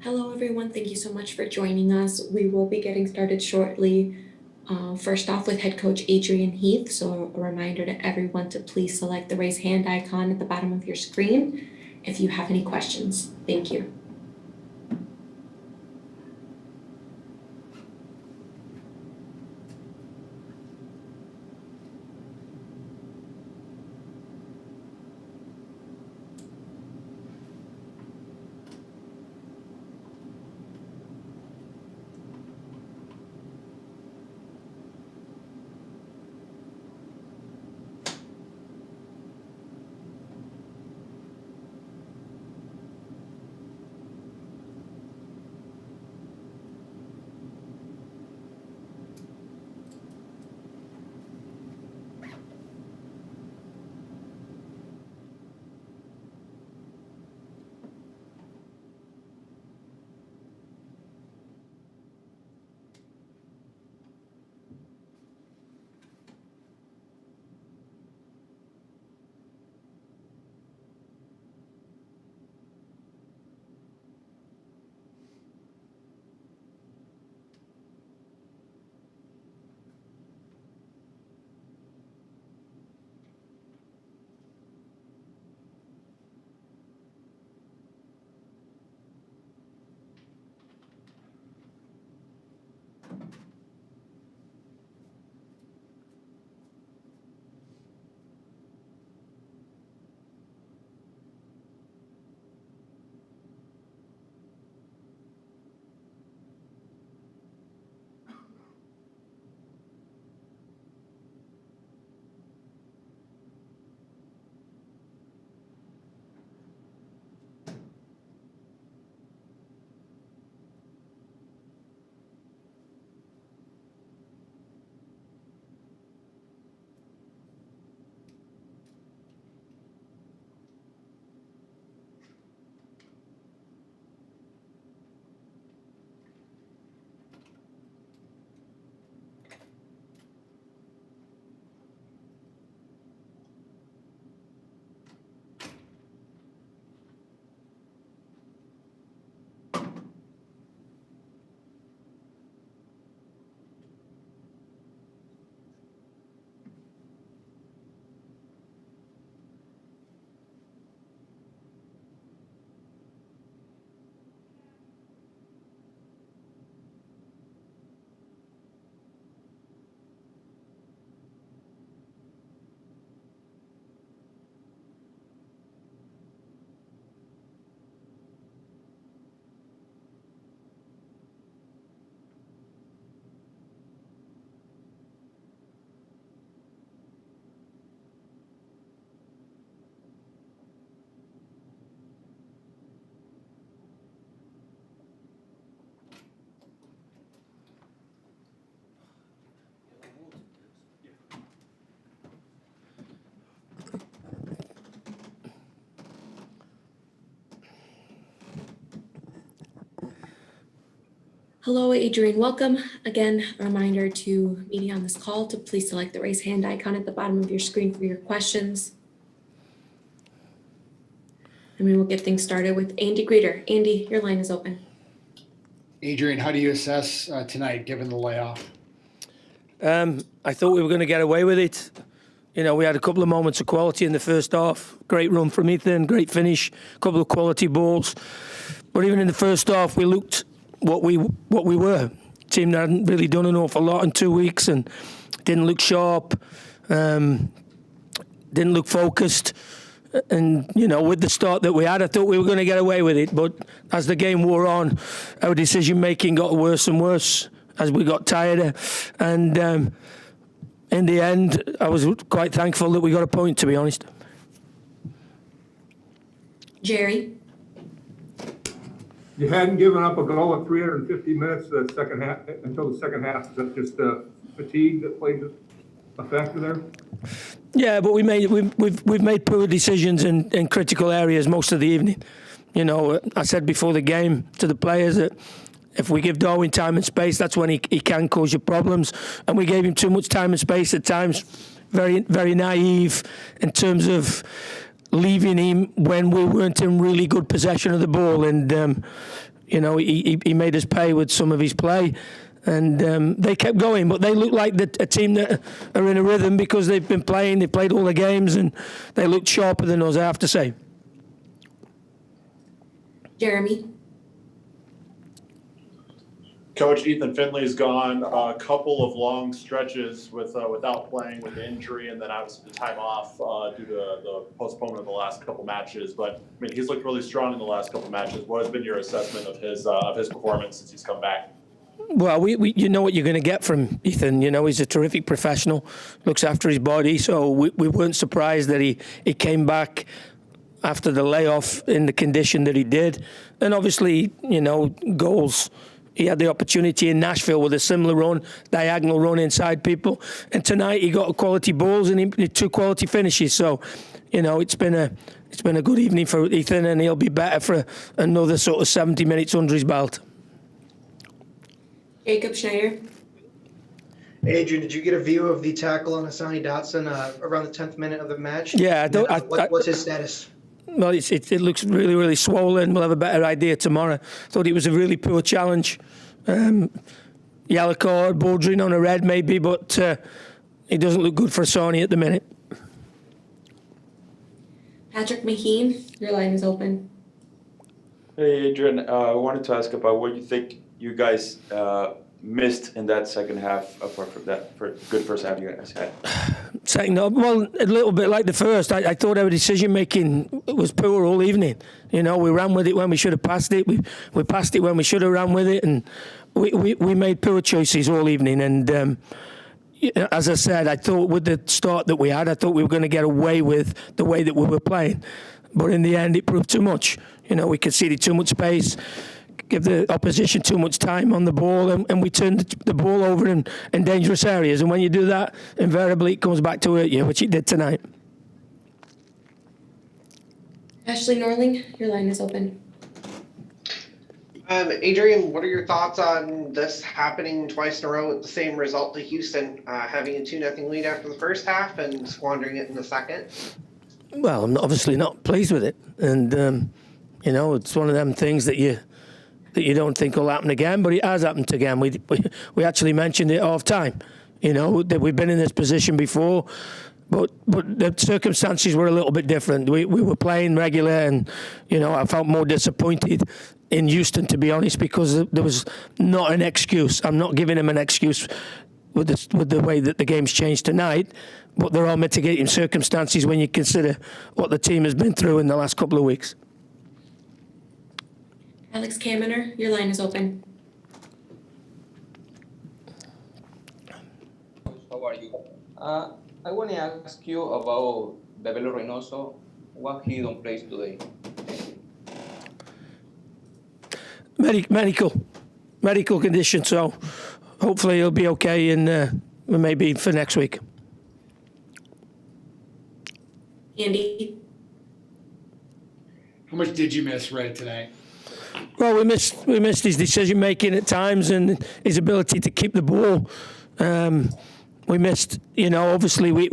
Hello, everyone. Thank you so much for joining us. We will be getting started shortly. First off with head coach Adrian Heath. So a reminder to everyone to please select the raise hand icon at the bottom of your screen if you have any questions. Thank you. Hello, Adrian. Welcome. Again, a reminder to media on this call to please select the raise hand icon at the bottom of your screen for your questions. And we will get things started with Andy Greeter. Andy, your line is open. Adrian, how do you assess tonight, given the layoff? I thought we were going to get away with it. You know, we had a couple of moments of quality in the first half. Great run from Ethan, great finish, a couple of quality balls. But even in the first half, we looked what we were. Team that hadn't really done an awful lot in 2 weeks and didn't look sharp, didn't look focused. And, you know, with the start that we had, I thought we were going to get away with it. But as the game wore on, our decision-making got worse and worse as we got tireder. And in the end, I was quite thankful that we got a point, to be honest. Jerry? You hadn't given up a goal at 350 minutes the second half until the second half. Is that just fatigue that played a factor there? Yeah, but we've made poor decisions in critical areas most of the evening. You know, I said before the game to the players that if we give Darwin time and space, that's when he can cause you problems. And we gave him too much time and space at times. Very, very naive in terms of leaving him when we weren't in really good possession of the ball. And, You know, he made us pay with some of his play. And they kept going, but they look like a team that are in a rhythm because they've been playing, they've played all the games, and they looked sharper than us, I have to say. Jeremy? Coach, Ethan Finley's gone a couple of long stretches without playing with injury, and then obviously the time off due to the postponement of the last couple matches. But I mean, he's looked really strong in the last couple matches. What has been your assessment of his performance since he's come back? Well, we you know what you're going to get from Ethan. You know, he's a terrific professional, looks after his body. So we weren't surprised that he came back after the layoff in the condition that he did. And obviously, you know, goals. He had the opportunity in Nashville with a similar run, diagonal run inside people. And tonight he got quality balls and he 2 quality finishes. So, you know, it's been a good evening for Ethan, and he'll be better for another sort of 70 minutes under his belt. Jacob Schneider? Adrian, did you get a view of the tackle on Hassani Dotson around the 10th minute of the match? Yeah, What's his status? Well, it looks really, really swollen. We'll have a better idea tomorrow. Thought it was a really poor challenge. Yellow card, bordering on a red maybe, but it doesn't look good for Hassani at the minute. Patrick McKean, your line is open. Hey, Adrian, I wanted to ask about what you think you guys missed in that second half, apart from that good first half you guys had. Second up, well, a little bit like the first. I thought our decision making was poor all evening. You know, we ran with it when we should have passed it. We passed it when we should have ran with it, and we made poor choices all evening. And as I said, I thought with the start that we had, I thought we were going to get away with the way that we were playing. But in the end, it proved too much. You know, we conceded too much space, give the opposition too much time on the ball, and we turned the ball over in dangerous areas. And when you do that, invariably it comes back to hurt you, which it did tonight. Ashley Norling, your line is open. Adrian, what are your thoughts on this happening twice in a row with the same result to Houston, having a 2-0 lead after the first half and squandering it in the second? Well, I'm obviously not pleased with it. And, you know, it's one of them things that you don't think will happen again, but it has happened again. We actually mentioned it half time, you know, that we've been in this position before, but the circumstances were a little bit different. We were playing regular, and, you know, I felt more disappointed in Houston, to be honest, because there was not an excuse. I'm not giving him an excuse with the way that the game's changed tonight, but there are mitigating circumstances when you consider what the team has been through in the last couple of weeks. Alex Kamener, your line is open. How are you? I want to ask you about Bebelo Reynoso. What he don't play today? Medical condition, so hopefully he'll be okay, and maybe for next week. Andy? How much did you miss Red tonight? Well, we missed his decision making at times and his ability to keep the ball. We missed, you know, obviously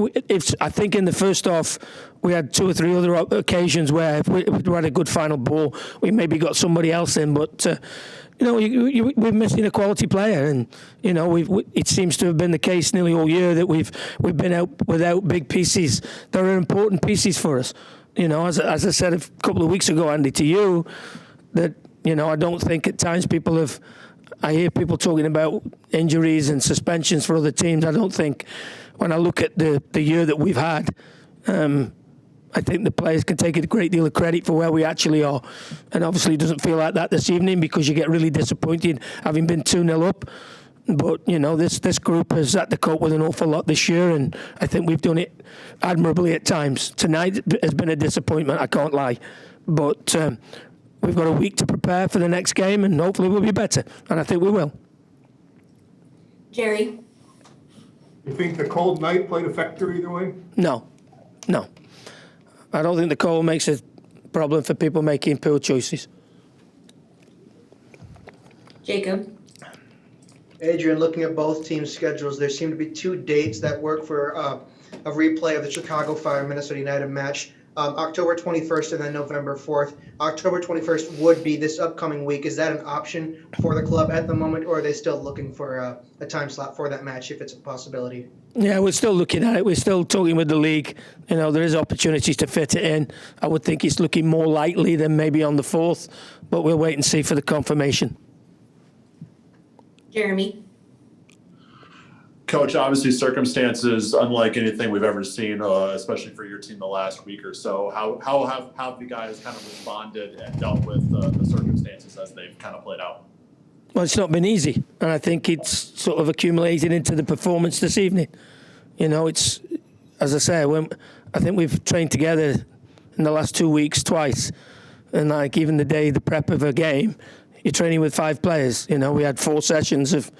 I think in the first half we had 2 or 3 other occasions where if we had a good final ball, we maybe got somebody else in. But you know, we're missing a quality player, and you know, it seems to have been the case nearly all year that we've been out without big pieces that are important pieces for us. You know, as I said a couple of weeks ago, Andy, to you, that, you know, I don't think at times I hear people talking about injuries and suspensions for other teams. I don't think, when I look at the year that we've had, I think the players can take a great deal of credit for where we actually are. And obviously it doesn't feel like that this evening because you get really disappointed having been 2-0 up. But, you know, this group has had to cope with an awful lot this year, and I think we've done it admirably at times. Tonight has been a disappointment, I can't lie. But we've got a week to prepare for the next game, and hopefully we'll be better. And I think we will. Jerry? You think the cold night played a factor either way? No. I don't think the cold makes a problem for people making poor choices. Jacob? Adrian, looking at both teams' schedules, there seem to be 2 dates that work for a replay of the Chicago Fire Minnesota United match. October 21st and then November 4th. October 21st would be this upcoming week. Is that an option for the club at the moment, or are they still looking for a time slot for that match if it's a possibility? Yeah, we're still looking at it. We're still talking with the league. You know, there is opportunities to fit it in. I would think it's looking more likely than maybe on the 4th, but we'll wait and see for the confirmation. Jeremy? Coach, obviously circumstances unlike anything we've ever seen, especially for your team the last week or so. How have you guys kind of responded and dealt with the circumstances as they've kind of played out? Well, it's not been easy, and I think it's sort of accumulated into the performance this evening. You know, it's, as I say, I think we've trained together in the last 2 weeks twice, and like even the day, the prep of a game, you're training with 5 players. You know, we had 4 sessions of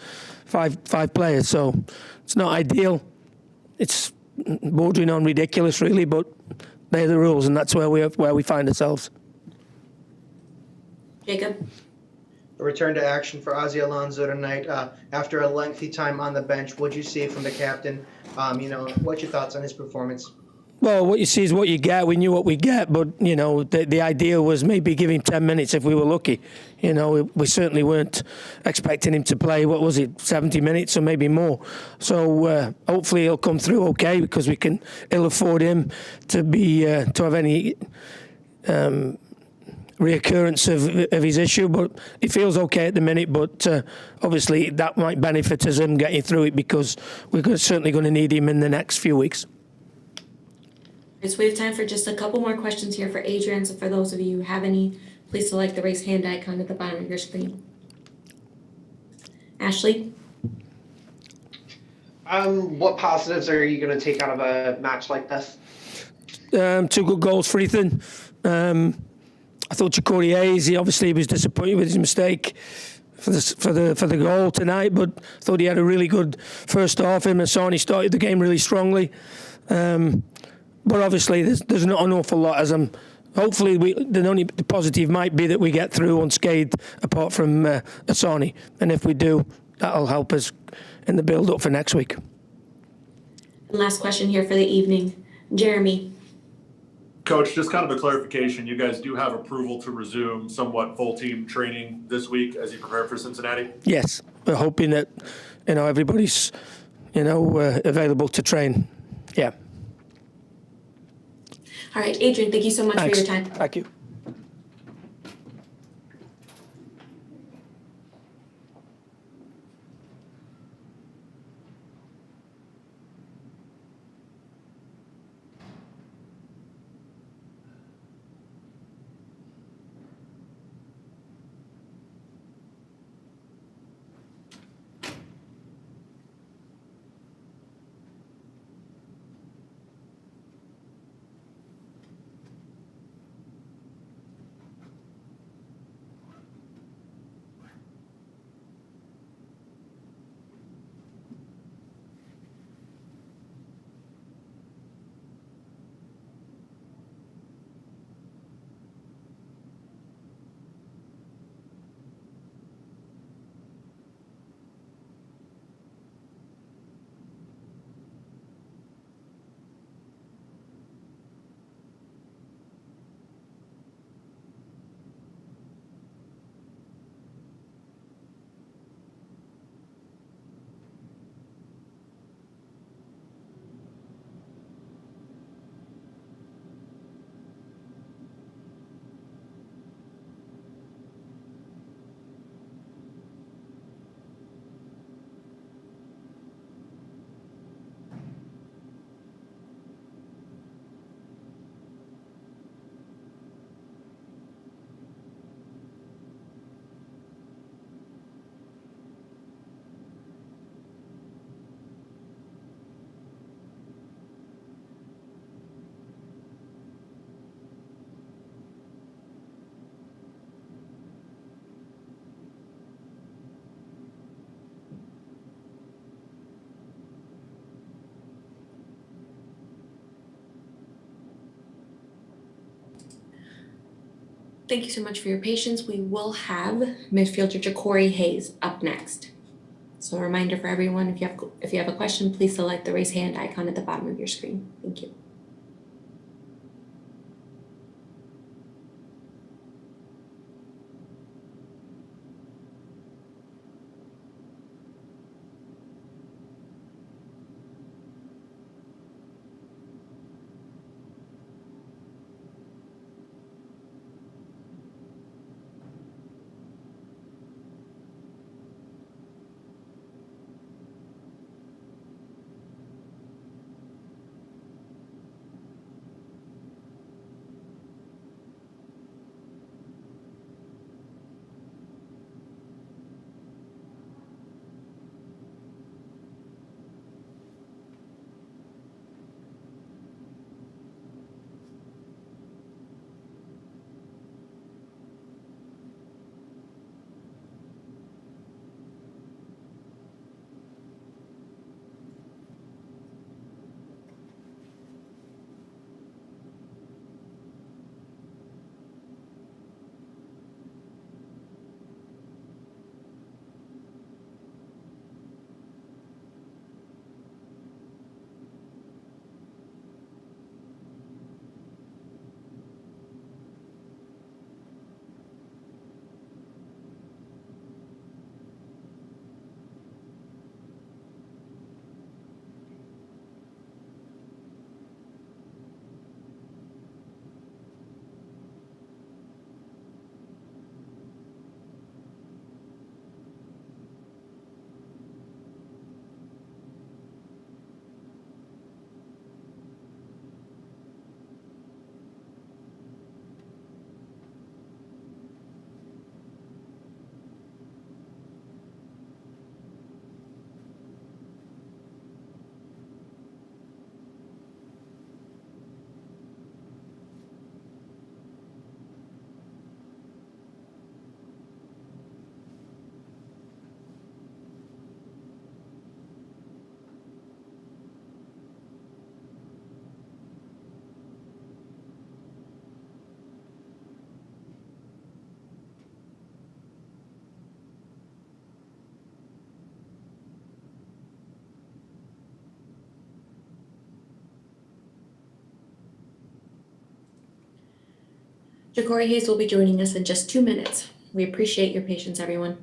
five players, so it's not ideal. It's bordering on ridiculous, really, but they're the rules, and that's where we find ourselves. Jacob? A return to action for Ozzy Alonso tonight after a lengthy time on the bench. What'd you see from the captain? What's your thoughts on his performance? Well, what you see is what you get. We knew what we get, but, you know, the idea was maybe give him 10 minutes if we were lucky. You know, we certainly weren't expecting him to play, 70 minutes or maybe more. So hopefully he'll come through okay, because we can ill afford him to be to have any reoccurrence of his issue. But he feels okay at the minute, but obviously that might benefit us him getting through it, because we're certainly going to need him in the next few weeks. So we have time for just a couple more questions here for Adrian. So for those of you who have any, please select the raise hand icon at the bottom of your screen. Ashley? What positives are you going to take out of a match like this? 2 good goals for Ethan. I thought Ja'Cory Hayes, he obviously was disappointed with his mistake for the goal tonight, but thought he had a really good first half. Him and Sani started the game really strongly. But obviously, there's not an awful lot. Hopefully, the only positive might be that we get through unscathed, apart from Asani. And if we do, that'll help us in the build-up for next week. And last question here for the evening. Jeremy? Coach, just kind of a clarification. You guys do have approval to resume somewhat full team training this week as you prepare for Cincinnati? Yes, we're hoping that everybody's available to train. Yeah. All right, Adrian, thank you so much Thanks. for your time. Thank you. Thank you so much for your patience. We will have midfielder Ja'Cory Hayes up next. So a reminder for everyone, if you have a question, please select the raise hand icon at the bottom of your screen. Thank you. Ja'Cory Hayes will be joining us in just 2 minutes. We appreciate your patience, everyone.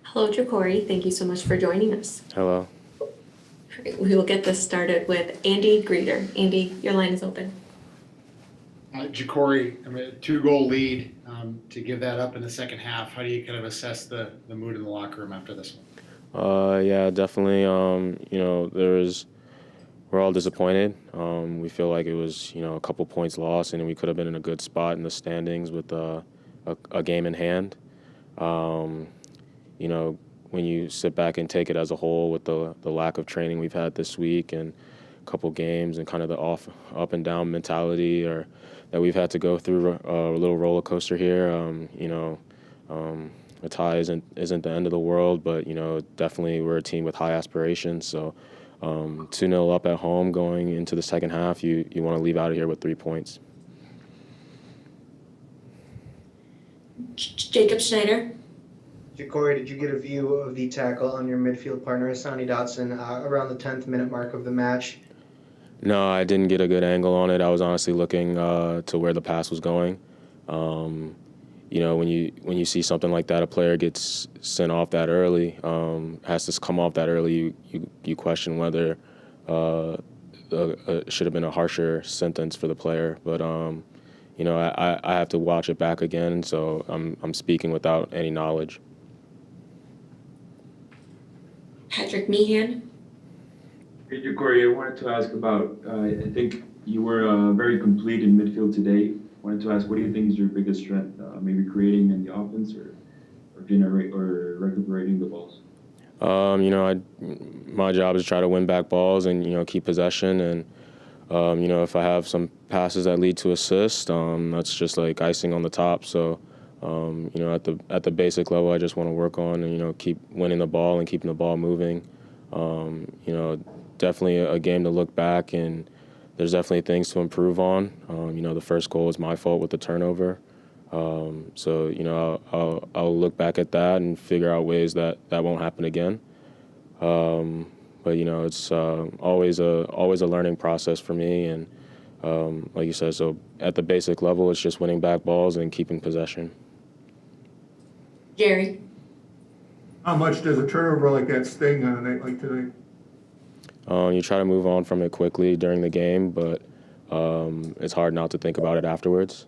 Hello, Ja'Cory. Thank you so much for joining us. Hello. We will get this started with Andy Greeter. Andy, your line is open. Ja'Cory, I mean, 2-goal lead, to give that up in the second half. How do you kind of assess the mood in the locker room after this one? Yeah, definitely. We're all disappointed. We feel like it was, a couple points lost, and we could have been in a good spot in the standings with a game in hand. When you sit back and take it as a whole with the lack of training we've had this week and a couple games and kind of the up and down mentality or that we've had to go through a little roller coaster here. A tie isn't the end of the world, but definitely we're a team with high aspirations. So 2-0 up at home going into the second half, you want to leave out of here with 3 points. Jacob Schneider. Ja'Cory, did you get a view of the tackle on your midfield partner, Hassani Dotson, around the 10th minute mark of the match? No, I didn't get a good angle on it. I was honestly looking to where the pass was going. When you see something like that, a player gets sent off that early, has to come off that early. You question whether it should have been a harsher sentence for the player. But I have to watch it back again, so I'm speaking without any knowledge. Patrick Meehan. Hey, Ja'Cory, I wanted to ask about, I think you were very complete in midfield today. Wanted to ask, what do you think is your biggest strength? Maybe creating in the offense or recuperating the balls? My job is to try to win back balls and, keep possession. And, if I have some passes that lead to assists, that's just like icing on the top. So, at the basic level, I just want to work on and, keep winning the ball and keeping the ball moving. Definitely a game to look back, and there's definitely things to improve on. The first goal was my fault with the turnover. So, I'll look back at that and figure out ways that won't happen again. But it's always a learning process for me. And like you said, so at the basic level, it's just winning back balls and keeping possession. Jerry. How much does a turnover like that sting on a night like today? You try to move on from it quickly during the game, but it's hard not to think about it afterwards.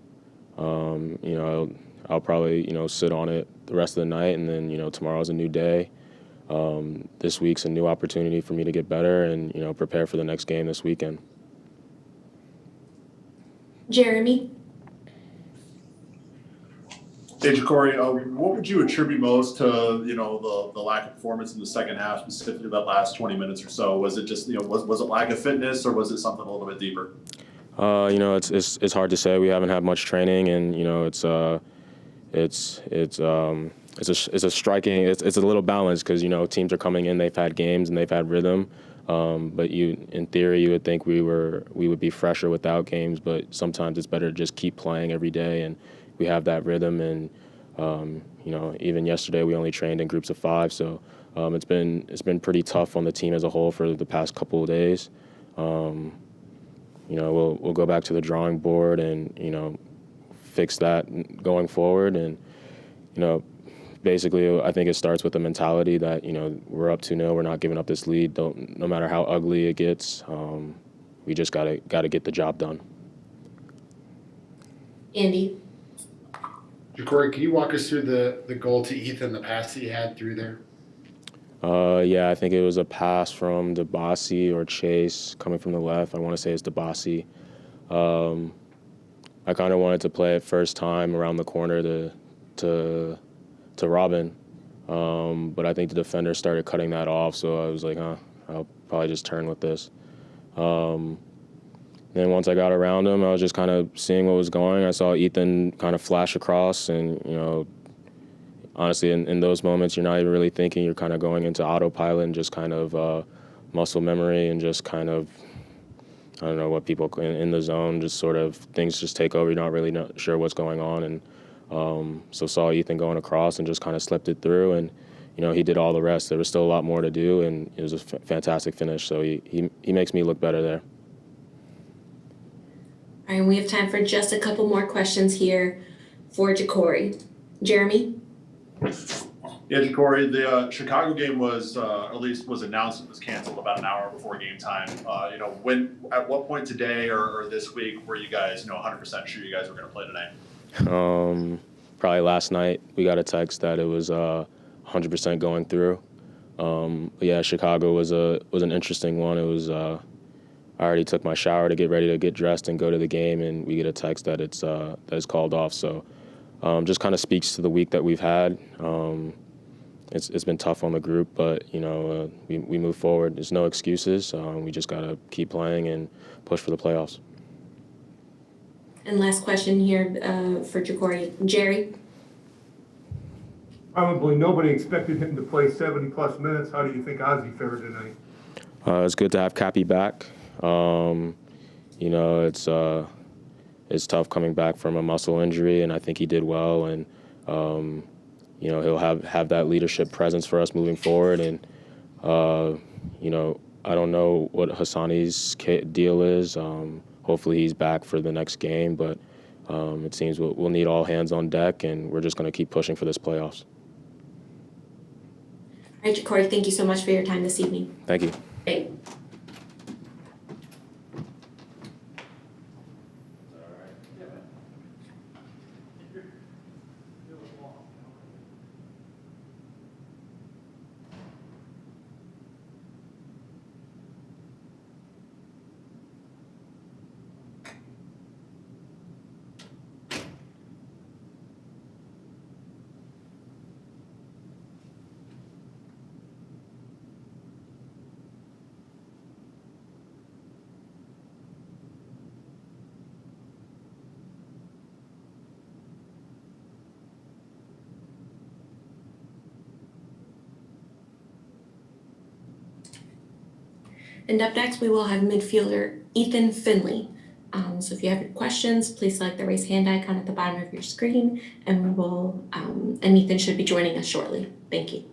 I'll probably, sit on it the rest of the night, and then, tomorrow's a new day. This week's a new opportunity for me to get better and, prepare for the next game this weekend. Jeremy. Hey, Ja'Cory, what would you attribute most to, the lack of performance in the second half, specifically that last 20 minutes or so? Was it just, was it lack of fitness, or was it something a little bit deeper? It's hard to say. We haven't had much training, and it's a little balance because teams are coming in, they've had games and they've had rhythm, but in theory you would think we would be fresher without games, but sometimes it's better to just keep playing every day, and we have that rhythm. And even yesterday we only trained in groups of 5, so it's been pretty tough on the team as a whole for the past couple of days. We'll go back to the drawing board and fix that going forward. And basically I think it starts with the mentality that we're up 2-0, we're not giving up this lead. No matter how ugly it gets, we just gotta get the job done. Andy. Ja'Cory, can you walk us through the goal to Ethan, the pass that you had through there? Yeah, I think it was a pass from Debasi or Chase coming from the left. I want to say it's Debasi. I kind of wanted to play it first time around the corner to Robin. But I think the defender started cutting that off, so I was like, I'll probably just turn with this. Then once I got around him, I was just kind of seeing what was going. I saw Ethan kind of flash across, and, you know, honestly, in those moments, you're not even really thinking. You're kind of going into autopilot and just kind of muscle memory and just kind of, I don't know what people in the zone, just sort of things just take over. You're not really sure what's going on. And so saw Ethan going across and just kind of slipped it through. And, you know, he did all the rest. There was still a lot more to do, and it was a fantastic finish. So he makes me look better there. All right, and we have time for just a couple more questions here for Ja'Cory. Jeremy? Yeah, Ja'Cory, the Chicago game was, at least was announced it was canceled about an hour before game time. You know, at what point today or this week were you guys, 100% sure you guys were going to play tonight? Probably last night we got a text that it was 100% going through. But yeah, Chicago was an interesting one. It was I already took my shower to get ready to get dressed and go to the game, and we get a text that it's called off. So just kind of speaks to the week that we've had. It's been tough on the group, but we move forward. There's no excuses. We just got to keep playing and push for the playoffs. And last question here for Ja'Cory. Jerry? Probably nobody expected him to play 70-plus minutes. How do you think Ozzy fared tonight? It's good to have Cappy back. It's tough coming back from a muscle injury, and I think he did well. And he'll have that leadership presence for us moving forward. And I don't know what Hassani's deal is. Hopefully he's back for the next game, but it seems we'll need all hands on deck, and we're just going to keep pushing for this playoffs. All right, Ja'Cory, thank you so much for your time this evening. Thank you. Great. And up next, we will have midfielder Ethan Finley. So if you have any questions, please select the raise hand icon at the bottom of your screen, and and Ethan should be joining us shortly. Thank you.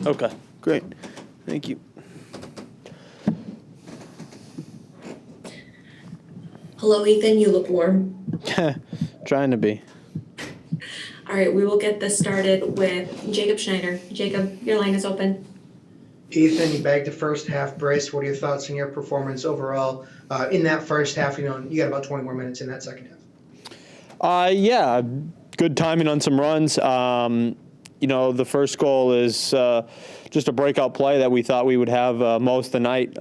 Okay, great. Thank you. Hello, Ethan. You look warm. Trying to be. All right, we will get this started with Jacob Schneider. Jacob, your line is open. Ethan, you bagged the first half brace. What are your thoughts on your performance overall in that first half? You got about 20 more minutes in that second half. Yeah, good timing on some runs. The first goal is just a breakout play that we thought we would have most of the night.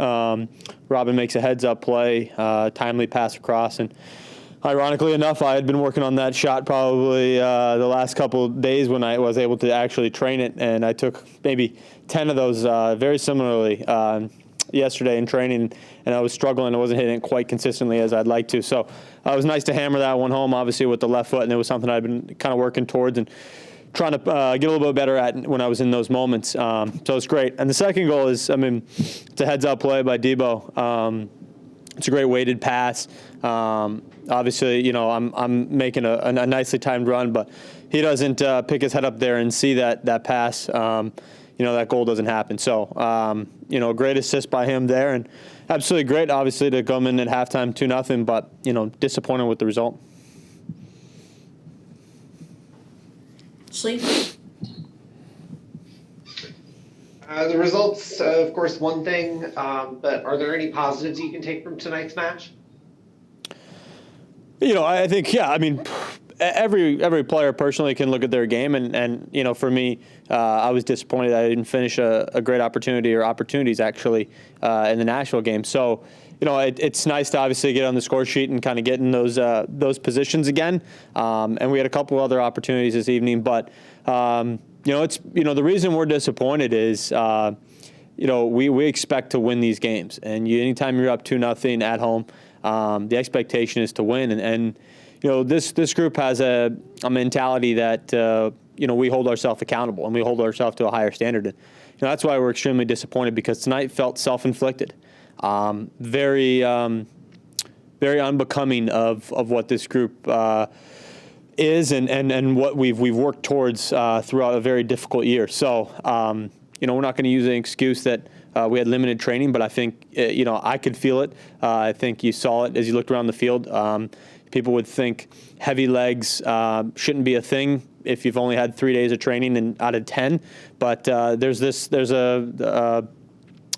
Robin makes a heads-up play, timely pass across, and Ironically enough, I had been working on that shot probably the last couple of days when I was able to actually train it, and I took maybe 10 of those very similarly yesterday in training, and I was struggling. I wasn't hitting it quite consistently as I'd like to. So it was nice to hammer that one home, obviously, with the left foot, and it was something I'd been kind of working towards and trying to get a little bit better at when I was in those moments. So it's great. And the second goal is, it's a heads-up play by Debo. It's a great weighted pass. Obviously, I'm making a nicely timed run, but he doesn't pick his head up there and see that pass. That goal doesn't happen. So, great assist by him there, and absolutely great, obviously, to come in at halftime 2-0, but, disappointed with the result. Sleep. The results, of course, one thing, but are there any positives you can take from tonight's match? I think, every player personally can look at their game, and for me, I was disappointed I didn't finish a great opportunity or opportunities actually in the Nashville game. So, it's nice to obviously get on the score sheet and kind of get in those positions again. And we had a couple other opportunities this evening, but the reason we're disappointed is we expect to win these games, and anytime you're up 2-0 at home, the expectation is to win, and this group has a mentality that we hold ourselves accountable and we hold ourselves to a higher standard. And, that's why we're extremely disappointed, because tonight felt self-inflicted, very unbecoming of what this group is and what we've worked towards throughout a very difficult year. So we're not going to use an excuse that we had limited training, but I think I could feel it. I think you saw it as you looked around the field. People would think heavy legs shouldn't be a thing if you've only had 3 days of training out of 10. But there's a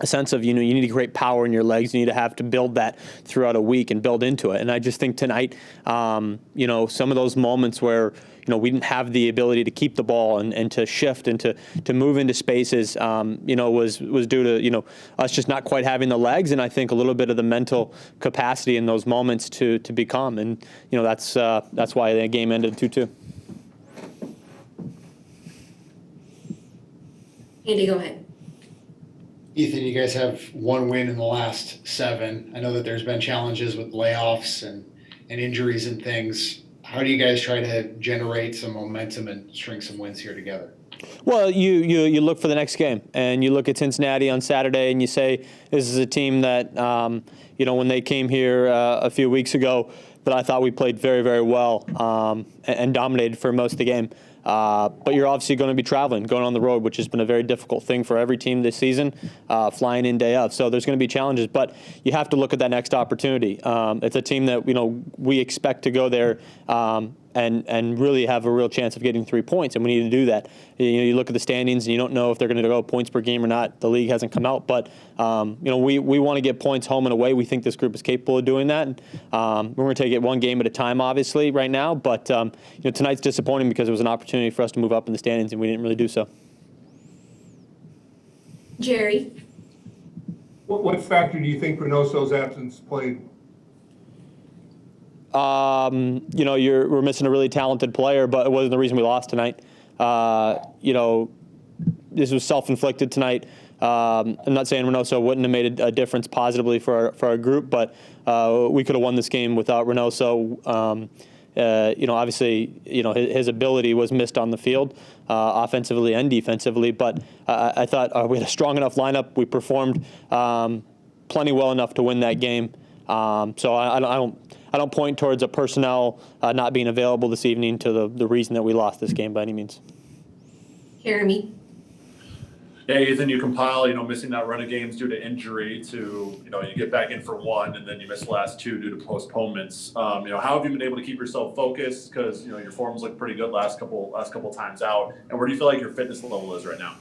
sense of, you need great power in your legs. You need to have to build that throughout a week and build into it. And I just think tonight, some of those moments where, we didn't have the ability to keep the ball and to shift and to move into spaces, was due to, us just not quite having the legs. And I think a little bit of the mental capacity in those moments to be calm. And, that's why the game ended 2-2. Andy, go ahead. Ethan, you guys have one win in the last 7. I know that there's been challenges with layoffs and injuries and things. How do you guys try to generate some momentum and string some wins here together? Well, you look for the next game, and you look at Cincinnati on Saturday, and you say, this is a team that, when they came here a few weeks ago, that I thought we played very, very well and dominated for most of the game. But you're obviously going to be traveling, going on the road, which has been a very difficult thing for every team this season, flying in day of. So there's going to be challenges, but you have to look at that next opportunity. It's a team that we expect to go there and really have a real chance of getting 3 points, and we need to do that. You look at the standings, and you don't know if they're going to go points per game or not. The league hasn't come out, but we want to get points home and away. We think this group is capable of doing that. And, we're going to take it one game at a time, obviously, right now. But tonight's disappointing because it was an opportunity for us to move up in the standings, and we didn't really do so. Jerry. What factor do you think Reynoso's absence played? We're missing a really talented player, but it wasn't the reason we lost tonight. This was self-inflicted tonight. I'm not saying Reynoso wouldn't have made a difference positively for our group, but we could have won this game without Reynoso. Obviously, his ability was missed on the field, offensively and defensively. But I thought we had a strong enough lineup. We performed plenty well enough to win that game. So I don't point towards a personnel not being available this evening to the reason that we lost this game by any means. Jeremy. Yeah, Ethan, you compile, missing that run of games due to injury to, you get back in for 1 and then you miss the last 2 due to postponements. How have you been able to keep yourself focused? Because, your forms look pretty good last couple times out. And where do you feel like your fitness level is right now?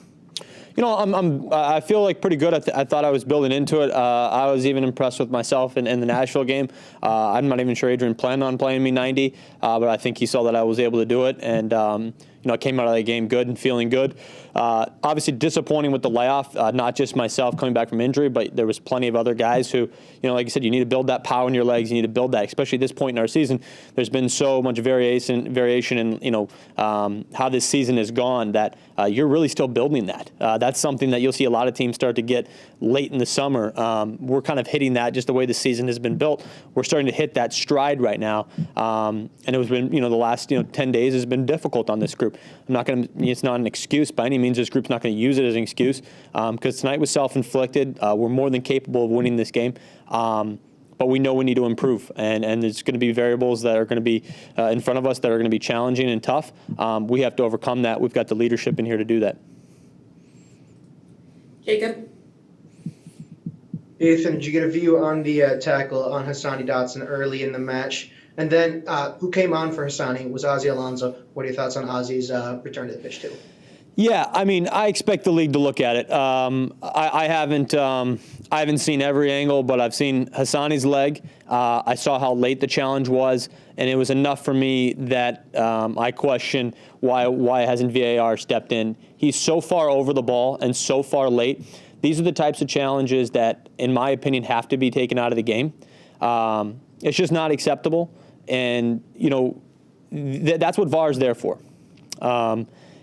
I feel like pretty good. I thought I was building into it. I was even impressed with myself in the Nashville game. I'm not even sure Adrian planned on playing me 90, but I think he saw that I was able to do it. And, I came out of that game good and feeling good. Obviously disappointing with the layoff, not just myself coming back from injury, but there was plenty of other guys who, like you said, you need to build that power in your legs. You need to build that, especially at this point in our season. There's been so much variation in, how this season has gone that you're really still building that. That's something that you'll see a lot of teams start to get late in the summer. We're kind of hitting that just the way the season has been built. We're starting to hit that stride right now. And it was been, the last, 10 days has been difficult on this group. It's not an excuse by any means. This group's not going to use it as an excuse because tonight was self-inflicted. We're more than capable of winning this game. But we know we need to improve, and there's going to be variables that are going to be in front of us that are going to be challenging and tough. We have to overcome that. We've got the leadership in here to do that. Jacob? Ethan, did you get a view on the tackle on Hassani Dotson early in the match? And then who came on for Hassani was Ozzy Alonso. What are your thoughts on Ozzy's return to the pitch too? Yeah, I expect the league to look at it. I haven't sing every angle, but I've seen Hassani's leg. I saw how late the challenge was, and it was enough for me that I question why hasn't VAR stepped in. He's so far over the ball and so far late. These are the types of challenges that, in my opinion, have to be taken out of the game. It's just not acceptable, and that's what VAR is there for.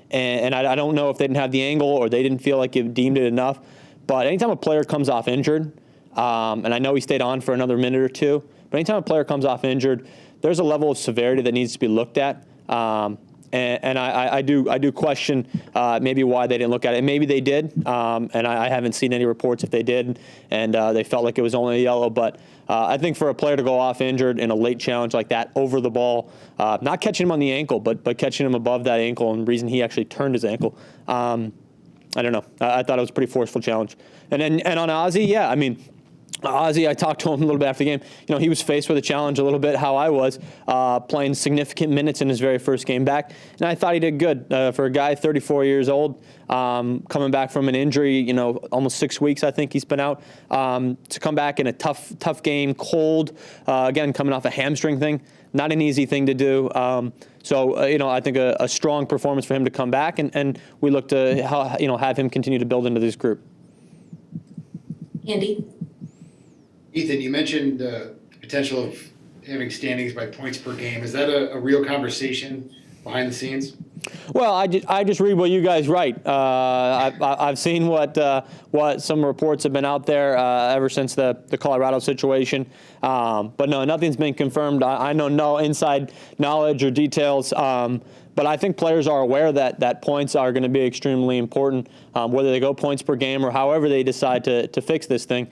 And I don't know if they didn't have the angle or they didn't feel like it deemed it enough. But anytime a player comes off injured, and I know he stayed on for another minute or two, but anytime a player comes off injured, there's a level of severity that needs to be looked at. And I do question maybe why they didn't look at it. Maybe they did, and I haven't seen any reports if they did, and they felt like it was only a yellow. But I think for a player to go off injured in a late challenge like that over the ball, not catching him on the ankle, but catching him above that ankle, and the reason he actually turned his ankle, I don't know. I thought it was a pretty forceful challenge. And on Ozzy, yeah, Ozzy, I talked to him a little bit after the game. He was faced with a challenge a little bit, how I was, playing significant minutes in his very first game back. And I thought he did good. For a guy 34 years old, coming back from an injury, almost 6 weeks, I think he's been out, to come back in a tough game, cold, again, coming off a hamstring thing, not an easy thing to do. So, I think a strong performance for him to come back, and we look to have him continue to build into this group. Andy? Ethan, you mentioned the potential of having standings by points per game. Is that a real conversation behind the scenes? Well, I just read what you guys write. I've seen what some reports have been out there ever since the Colorado situation. But no, nothing's been confirmed. I know no inside knowledge or details. But I think players are aware that points are going to be extremely important, whether they go points per game or however they decide to fix this thing.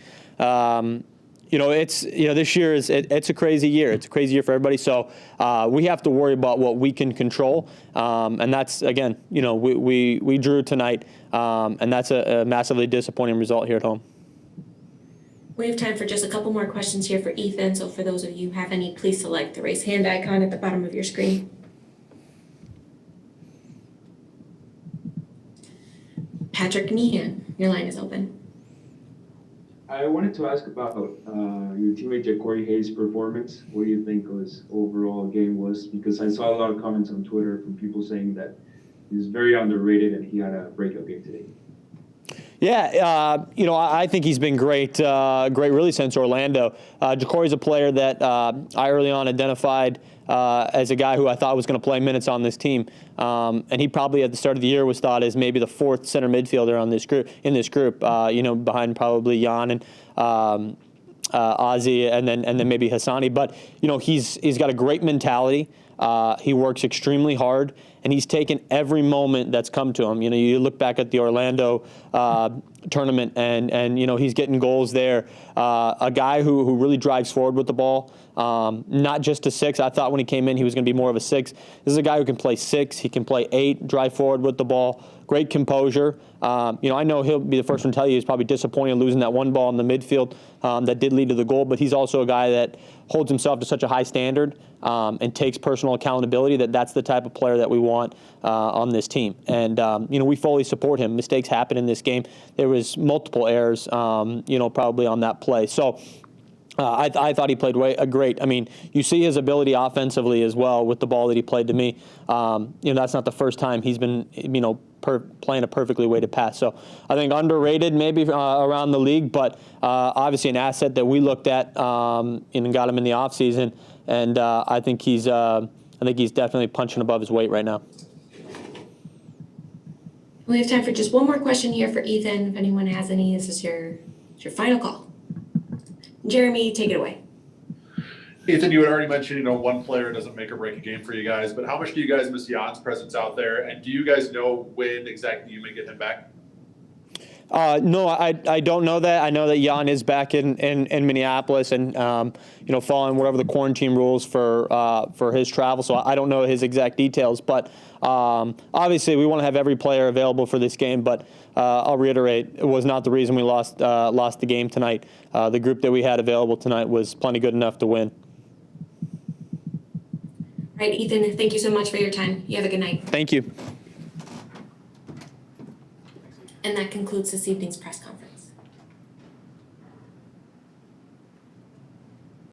This year it's a crazy year. It's a crazy year for everybody. So we have to worry about what we can control, and that's again, we drew tonight, and that's a massively disappointing result here at home. We have time for just a couple more questions here for Ethan. So for those of you who have any, please select the raise hand icon at the bottom of your screen. Patrick Meehan, your line is open. I wanted to ask about your teammate Ja'Cory Hayes' performance. What do you think his overall game was? Because I saw a lot of comments on Twitter from people saying that he was very underrated and he had a breakout game today. Yeah, I think he's been great really since Orlando. Ja'Cory's a player that I early on identified as a guy who I thought was going to play minutes on this team. And he probably at the start of the year was thought as maybe the fourth center midfielder on this group, behind probably Jan and Ozzy and then maybe Hassani. But, he's got a great mentality. He works extremely hard, and he's taken every moment that's come to him. You look back at the Orlando tournament, and he's getting goals there. A guy who really drives forward with the ball, not just a 6. I thought when he came in he was going to be more of a 6. This is a guy who can play 6. He can play 8, drive forward with the ball. Great composure. I know he'll be the first one to tell you he's probably disappointed losing that one ball in the midfield that did lead to the goal, but he's also a guy that holds himself to such a high standard and takes personal accountability that's the type of player that we want on this team. And, we fully support him. Mistakes happen in this game. There was multiple errors, probably on that play. So I thought he played great. I mean, you see his ability offensively as well with the ball that he played to me. That's not the first time he's been, playing a perfectly weighted pass. So I think underrated maybe around the league, but obviously an asset that we looked at and got him in the offseason. And I think he's definitely punching above his weight right now. We have time for just one more question here for Ethan. If anyone has any, this is your final call. Jeremy, take it away. Ethan, you had already mentioned, one player doesn't make or break a game for you guys, but how much do you guys miss Jan's presence out there? And do you guys know when exactly you may get him back? No, I don't know that. I know that Jan is back in Minneapolis and, following whatever the quarantine rules for his travel. So I don't know his exact details, but obviously we want to have every player available for this game. But I'll reiterate, it was not the reason we lost the game tonight. The group that we had available tonight was plenty good enough to win. All right, Ethan, thank you so much for your time. You have a good night. Thank you. And that concludes this evening's press conference.